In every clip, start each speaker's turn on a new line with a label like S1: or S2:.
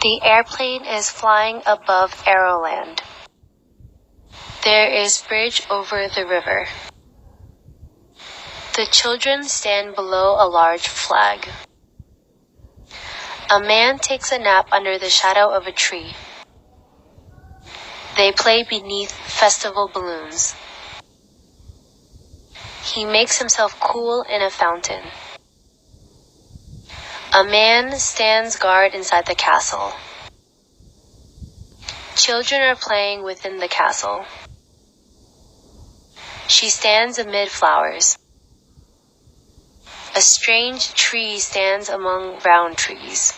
S1: The airplane is flying above Arrowland. There is bridge over the river. The children stand below a large flag. A man takes a nap under the shadow of a tree. They play beneath festival balloons. He makes himself cool in a fountain. A man stands guard inside the castle. Children are playing within the castle. She stands amid flowers. A strange tree stands among round trees.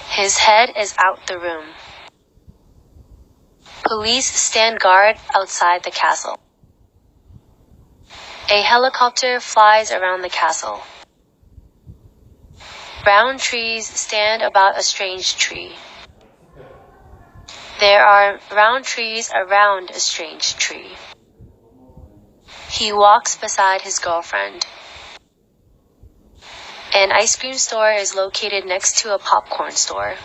S1: His head is out the room. Police stand guard outside the castle. A helicopter flies around the castle. Round trees stand about a strange tree. There are round trees around a strange tree. He walks beside his girlfriend. An ice cream store is located next to a popcorn store.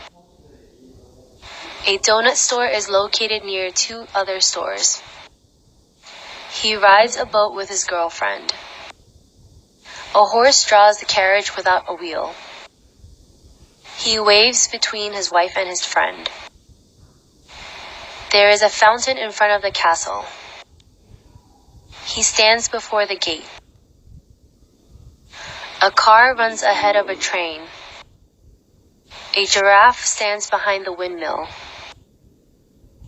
S1: A donut store is located near two other stores. He rides a boat with his girlfriend. A horse draws the carriage without a wheel. He waves between his wife and his friend. There is a fountain in front of the castle. He stands before the gate. A car runs ahead of a train. A giraffe stands behind the windmill.